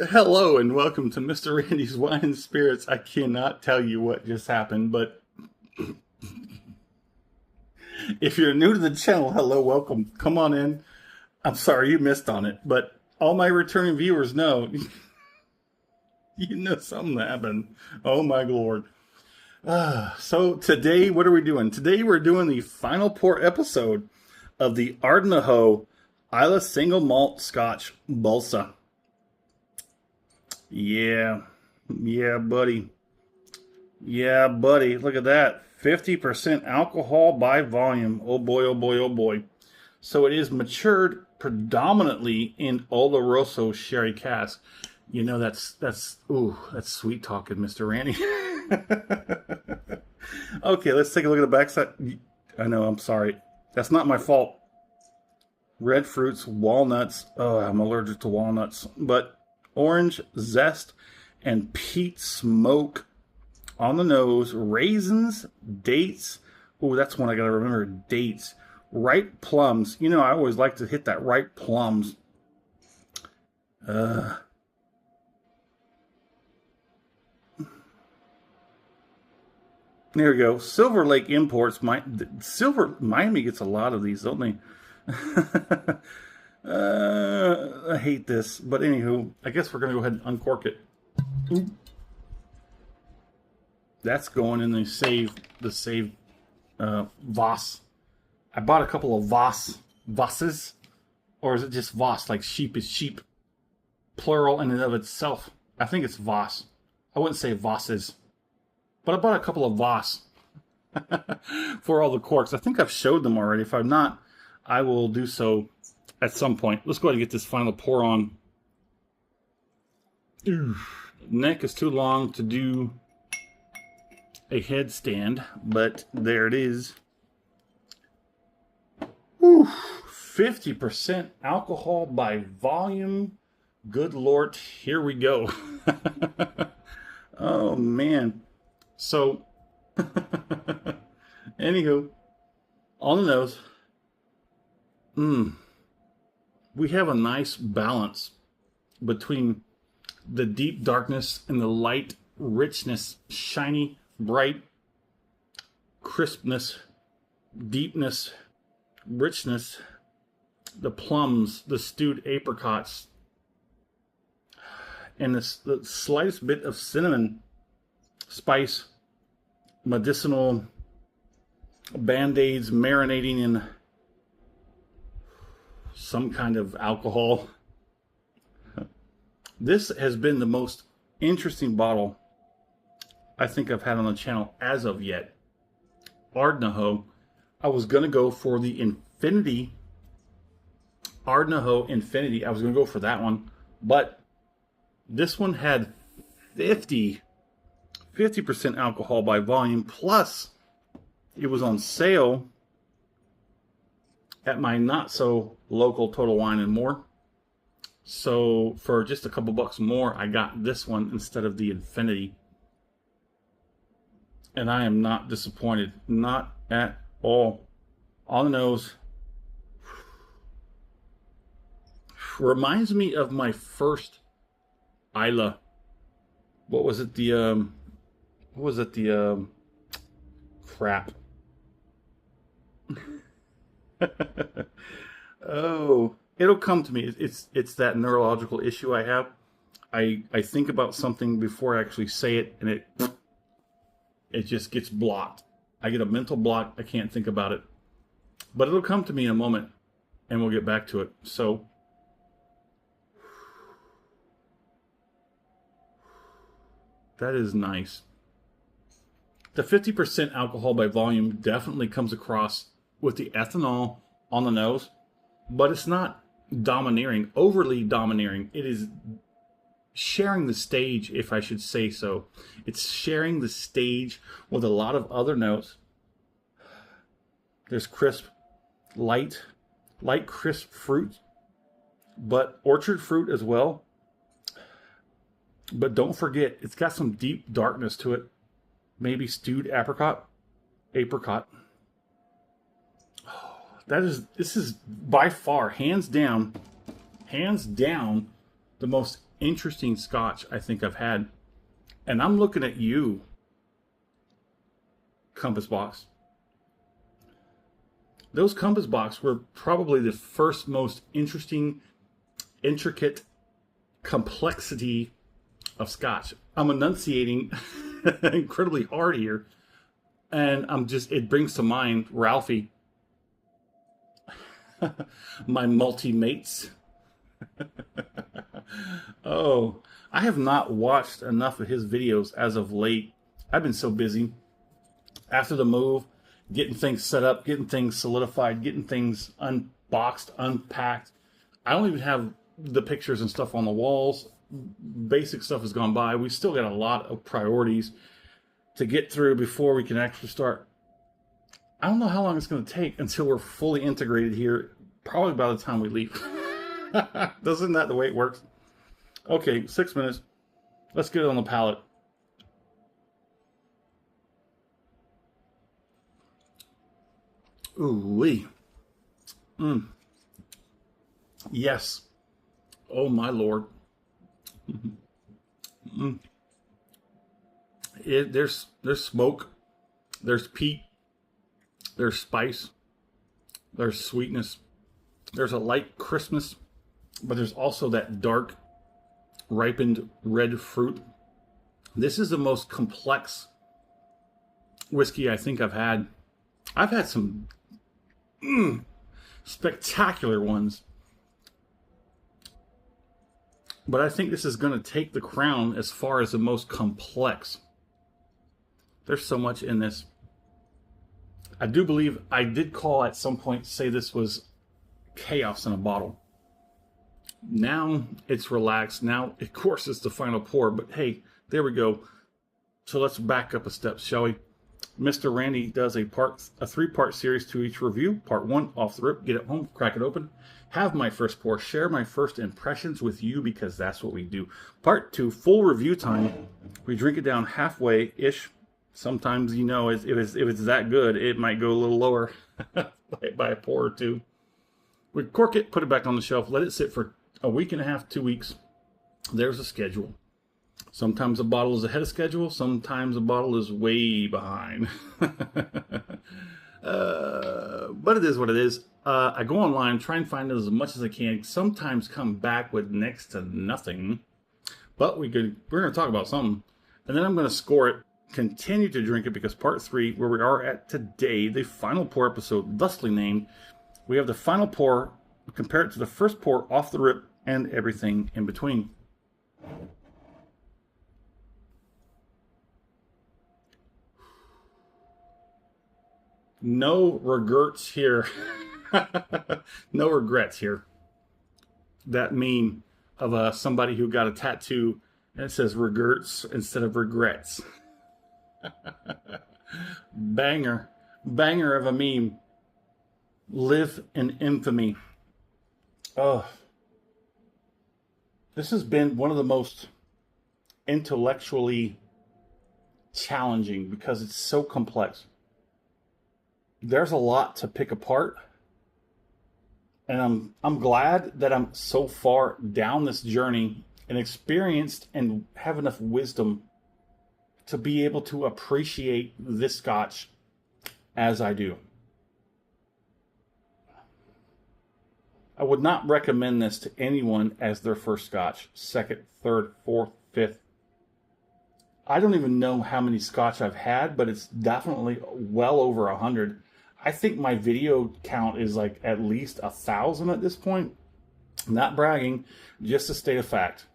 Hello and welcome to Mr. Randy's Wine and Spirits. I cannot tell you what just happened, but if you're new to the channel, hello, welcome. Come on in. I'm sorry you missed on it, but all my returning viewers know, you know something happened. Oh my lord. So today, what are we doing? Today we're doing the final pour episode of the Ardnahoe Islay Single Malt Scotch Bholsa. Yeah, buddy. Yeah, buddy. Look at that. 50% alcohol by volume. Oh boy, oh boy, oh boy. So it is matured predominantly in Oloroso sherry cask. You know, that's sweet talking, Mr. Randy. Okay, let's take a look at the backside. I know, I'm sorry. That's not my fault. Red fruits, walnuts. Oh, I'm allergic to walnuts. But orange zest and peat smoke on the nose. Raisins, dates. Oh, that's one I gotta remember. Dates. Ripe plums. You know, I always like to hit that ripe plums. There we go. Silver Lake Imports. Miami gets a lot of these, don't they? I hate this, but anywho, I guess we're gonna go ahead and uncork it. Ooh. That's going in the save Voss. I bought a couple of Vosses, or is it just Voss, like sheep is sheep, plural in and of itself? I think it's Voss. I wouldn't say Vosses. But I bought a couple of Voss for all the corks. I think I've showed them already. If I'm not, I will do so at some point. Let's go ahead and get this final pour on. Ooh, neck is too long to do a headstand, but there it is. Whew, 50% alcohol by volume. Good Lord, here we go. Oh, man. So, anywho, on the nose, we have a nice balance between the deep darkness and the light richness, shiny, bright, crispness, deepness, richness, the plums, the stewed apricots, and the slightest bit of cinnamon, spice, medicinal band-aids marinating in some kind of alcohol. This has been the most interesting bottle I think I've had on the channel as of yet. Ardnahoe. I was going to go for the Infinity. Ardnahoe Infinity. I was going to go for that one. But this one had 50% alcohol by volume, plus it was on sale at my not so local Total Wine and More. So for just a couple bucks more, I got this one instead of the Infinity. And I am not disappointed. Not at all. On the nose. Reminds me of my first Islay. What was it? The crap. Oh, it'll come to me. It's that neurological issue I have. I think about something before I actually say it, and it just gets blocked. I get a mental block. I can't think about it. But it'll come to me in a moment, and we'll get back to it. So, that is nice. The 50% alcohol by volume definitely comes across with the ethanol on the nose, but it's not domineering, overly domineering. It is sharing the stage, if I should say so. It's sharing the stage with a lot of other notes. There's crisp, light crisp fruit, but orchard fruit as well. But don't forget, it's got some deep darkness to it. Maybe stewed apricot. This is by far, hands down, the the most interesting Scotch I think I've had. And I'm looking at you, Compass Box. Those Compass Box were probably the first most interesting, intricate complexity of Scotch. I'm enunciating incredibly hard here. And it brings to mind Ralphie, my multi-mates. Oh, I have not watched enough of his videos as of late. I've been so busy after the move, getting things set up, getting things solidified, getting things unboxed, unpacked. I don't even have the pictures and stuff on the walls. Basic stuff has gone by. We still got a lot of priorities to get through before we can actually start. I don't know how long it's going to take until we're fully integrated here. Probably by the time we leave. Isn't that the way it works? Okay, 6 minutes. Let's get it on the palate. Ooh-wee. Yes. Oh, my Lord. There's smoke. There's peat. There's spice. There's sweetness. There's a light crispness. But there's also that dark, ripened red fruit. This is the most complex whiskey I think I've had. I've had some spectacular ones. But I think this is going to take the crown as far as the most complex. There's so much in this. I do believe I did call at some point say this was chaos in a bottle. Now it's relaxed. Now, of course, it's the final pour. But hey, there we go. So let's back up a step, shall we? Mr. Randy does a 3-part series to each review. Part 1, off the rip, get it home, crack it open. Have my first pour, share my first impressions with you because that's what we do. Part 2, full review time. We drink it down halfway-ish. Sometimes, you know, if it's that good, it might go a little lower by a pour or two. We cork it, put it back on the shelf, let it sit for a week and a half, 2 weeks. There's a schedule. Sometimes a bottle is ahead of schedule. Sometimes a bottle is way behind. But it is what it is. I go online, try and find as much as I can. Sometimes come back with next to nothing. But we're going to talk about something. And then I'm going to score it. Continue to drink it because part 3, where we are at today, the final pour episode, thusly named, we have the final pour, compare it to the first pour off the rip and everything in between. No regrets here. No regrets here. That meme of somebody who got a tattoo and it says regrets instead of regrets. Banger of a meme. Live in infamy. Oh, this has been one of the most intellectually challenging because it's so complex. There's a lot to pick apart, and I'm glad that I'm so far down this journey and experienced and have enough wisdom to be able to appreciate this Scotch as I do. I would not recommend this to anyone as their first Scotch, second, third, fourth, fifth. I don't even know how many Scotch I've had, but it's definitely well over 100. I think my video count is like at least 1,000 at this point. Not bragging, just a state of fact.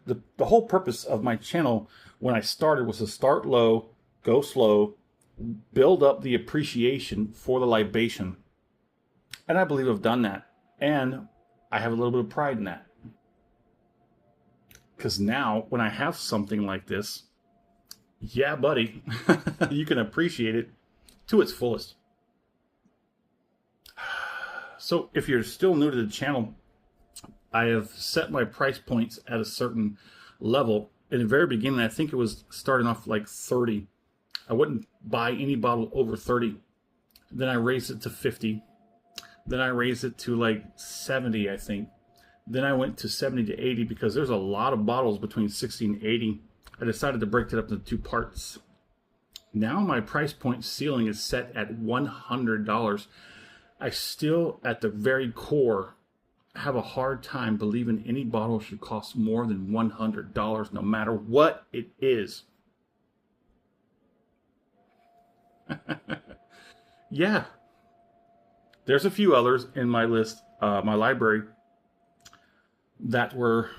The whole purpose of my channel when I started was to start low, go slow, build up the appreciation for the libation. And I believe I've done that. And I have a little bit of pride in that. Because now, when I have something like this, yeah, buddy, you can appreciate it to its fullest. So, if you're still new to the channel, I have set my price points at a certain level. In the very beginning, I think it was starting off like 30. I wouldn't buy any bottle over 30. Then I raised it to 50. Then I raised it to like 70, I think. Then I went to 70 to 80 because there's a lot of bottles between 60 and 80. I decided to break it up into 2 parts. Now my price point ceiling is set at $100. I still, at the very core, have a hard time believing any bottle should cost more than $100, no matter what it is. Yeah. There's a few others in my list, my library, that were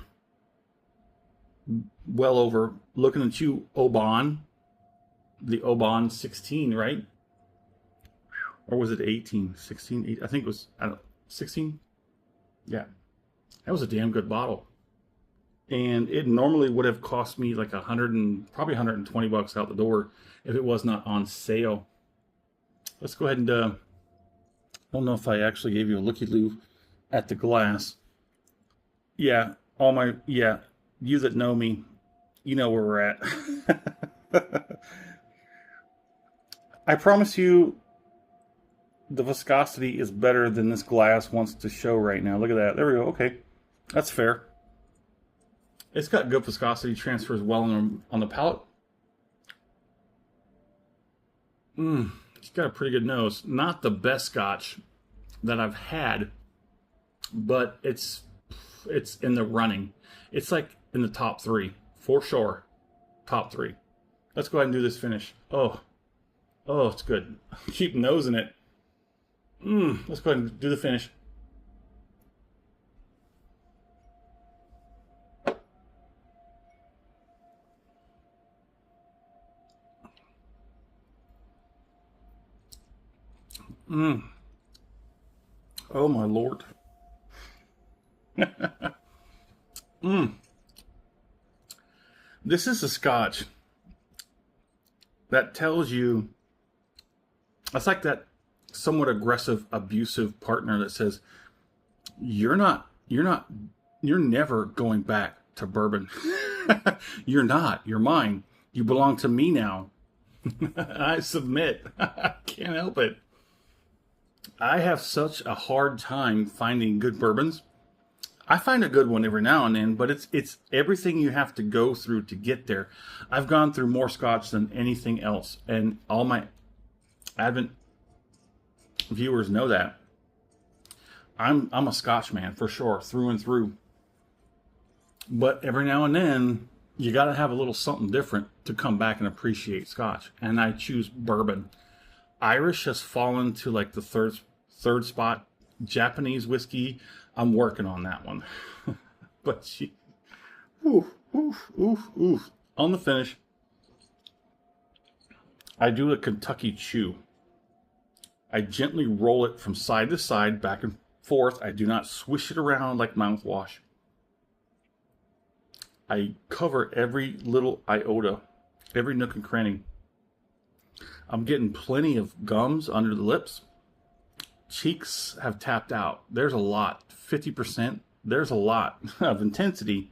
well over. Looking at you, Oban. The Oban 16, right? Or was it 18? 16? 18, I think it was, I don't know, 16? Yeah. That was a damn good bottle. And it normally would have cost me like probably $120 out the door if it was not on sale. Let's go ahead and, I don't know if I actually gave you a looky-loo at the glass. Yeah, you that know me, you know where we're at. I promise you, the viscosity is better than this glass wants to show right now. Look at that. There we go. Okay. That's fair. It's got good viscosity, transfers well on the palate. It's got a pretty good nose. Not the best Scotch that I've had, but it's in the running. It's like in the top 3, for sure. Top 3. Let's go ahead and do this finish. Oh, it's good. Keep nosing it. Let's go ahead and do the finish. Oh my Lord. This is a Scotch that tells you, it's like that somewhat aggressive, abusive partner that says, you're never going back to bourbon. You're not. You're mine. You belong to me now. I submit. I can't help it. I have such a hard time finding good bourbons. I find a good one every now and then, but it's everything you have to go through to get there. I've gone through more Scotch than anything else, and all my Advent viewers know that. I'm a Scotch man for sure, through and through. But every now and then, you got to have a little something different to come back and appreciate Scotch. And I choose bourbon. Irish has fallen to like the third spot. Japanese whiskey, I'm working on that one. But on the finish, I do a Kentucky chew. I gently roll it from side to side, back and forth. I do not swish it around like mouthwash. I cover every little iota, every nook and cranny. I'm getting plenty of gums under the lips. Cheeks have tapped out. There's a lot. 50%. There's a lot of intensity.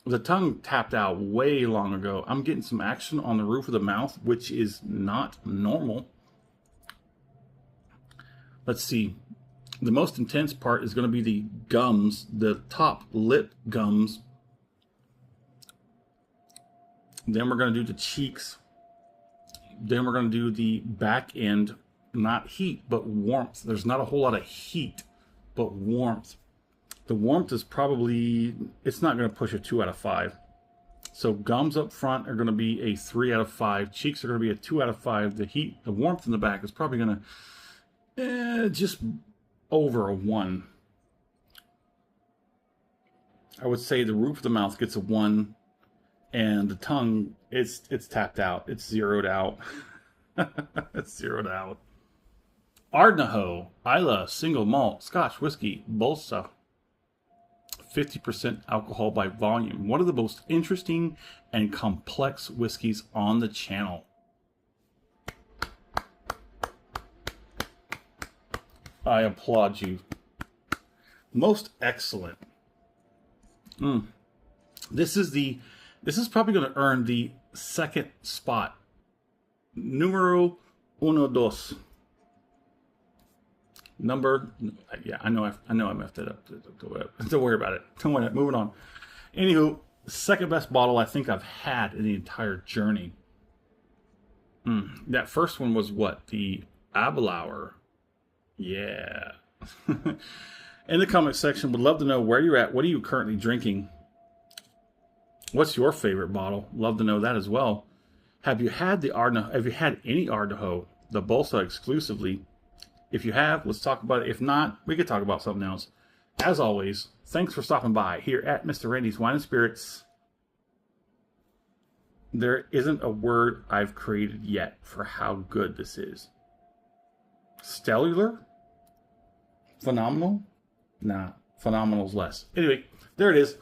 The tongue tapped out way long ago. I'm getting some action on the roof of the mouth, which is not normal. Let's see. The most intense part is going to be the gums, the top lip gums. Then we're going to do the cheeks. Then we're going to do the back end, not heat, but warmth. There's not a whole lot of heat, but warmth. The warmth is probably, it's not going to push a 2 out of 5. So gums up front are going to be a 3 out of 5. Cheeks are going to be a 2 out of 5. The heat, the warmth in the back is probably going to just over a 1. I would say the roof of the mouth gets a 1, and the tongue, it's tapped out. It's zeroed out. It's zeroed out. Ardnahoe Islay single malt Scotch whiskey Bholsa. 50% alcohol by volume. One of the most interesting and complex whiskeys on the channel. I applaud you. Most excellent. This is probably going to earn the second spot. Numero 1, 2. number. Yeah, I know I messed it up. Don't worry about it. Don't worry. Moving on. Anywho, second best bottle I think I've had in the entire journey. That first one was what? The Abelauer. Yeah. In the comment section, would love to know where you're at. What are you currently drinking? What's your favorite bottle? Love to know that as well. Have you had the Ardnahoe? Have you had any Ardnahoe, the Bholsa exclusively? If you have, let's talk about it. If not, we could talk about something else. As always, thanks for stopping by here at Mr. Randy's Wine and Spirits. There isn't a word I've created yet for how good this is. Stellar? Phenomenal? Nah, phenomenal's less. Anyway, there it is.